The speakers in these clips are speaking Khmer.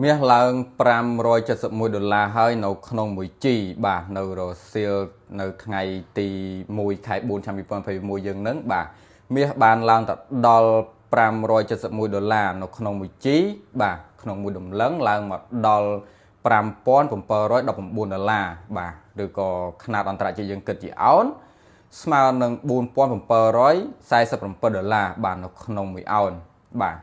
មាសឡើង$571ហើយនៅក្នុងមួយជីបាទនៅរសៀលនៅថ្ងៃទី1ខែ4ឆ្នាំ2021យើងនឹងបាទមាសបានឡើងទៅដល់$571នៅក្នុងមួយជីបាទក្នុងមួយដំឡឹងឡើងមកដល់$5719បាទឬក៏ຂະຫນាតអន្តរជាតិយើងគិតជាអោនស្មើនឹង$4747បាទនៅក្នុងមួយអោនបាទ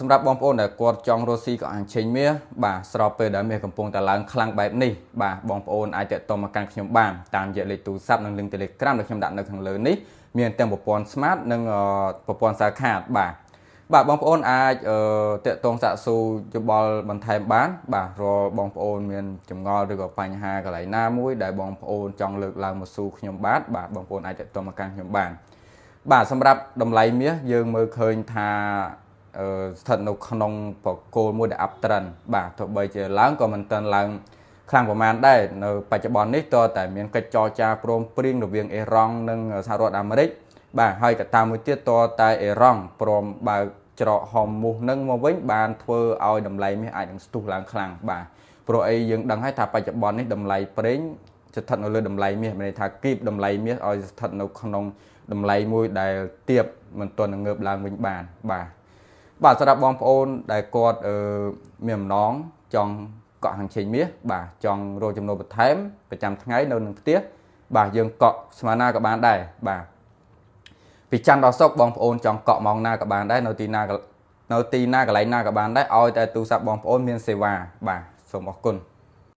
សម្រាប់បងប្អូនដែលគាត់ចង់រកស៊ីក៏អាចឆេញមាសបាទស្របពេលដែលមាសកំពុងតែឡើងខ្លាំងបែបនេះបាទបងប្អូនអាចតាក់ទងមកកាន់ខ្ញុំបានតាមរយៈលេខទូរស័ព្ទនិង link Telegram ដែលខ្ញុំដាក់នៅខាងលើនេះមានទាំងប្រព័ន្ធ Smart និងប្រព័ន្ធ Sarcard បាទបងប្អូនអាចតាក់ទងសាកសួរយោបល់បន្ថែមបានបាទរាល់បងប្អូនមានចម្ងល់ឬក៏បញ្ហាកន្លែងណាមួយដែលបងប្អូនចង់លើកឡើងមកសួរខ្ញុំបាទបងប្អូនអាចតាក់ទងមកកាន់ខ្ញុំបានបាទសម្រាប់តម្លៃមាសយើងមើលឃើញថាស្ថិតនៅក្នុងបកគោលមួយដែល up trend បាទទោះបីជាឡើងក៏មិនទាន់ឡើងខ្លាំងប្រមាណដែរនៅបច្ចុប្បន្ននេះតើតែមានកិច្ចចរចាព្រមព្រៀងរវាងអេរ៉ង់និងសហរដ្ឋអាមេរិកបាទហើយកត្តាមួយទៀតតើតែអេរ៉ង់ព្រមបើកច្រកហមមូសនឹងមកវិញបានធ្វើឲ្យតម្លៃមាសអាចនឹងស្ទុះឡើងខ្លាំងបាទព្រោះអីយើងដឹងហើយថាបច្ចុប្បន្ននេះតម្លៃប្រេងស្ថិតនៅលើតម្លៃមាសមានន័យថាគីបតម្លៃមាសឲ្យស្ថិតនៅក្នុងតម្លៃមួយដែលទាបមិនទាន់នឹងងើបឡើងវិញបានបាទសម្រាប់បងប្អូនដែលគាត់មានអំណងចង់កក់ហាងឆេងមាសបាទចង់រកចំណូលបន្ថែមប្រចាំថ្ងៃនៅនឹងផ្ទះបាទយើងកក់ស្មើណាក៏បានដែរបាទពីច័ន្ទដល់សុក្របងប្អូនចង់កក់ម៉ោងណាក៏បានដែរនៅទីណាកន្លែងណាក៏បានដែរឲ្យតែទូរស័ព្ទបងប្អូនមានសេវាបាទសូមអរគុណ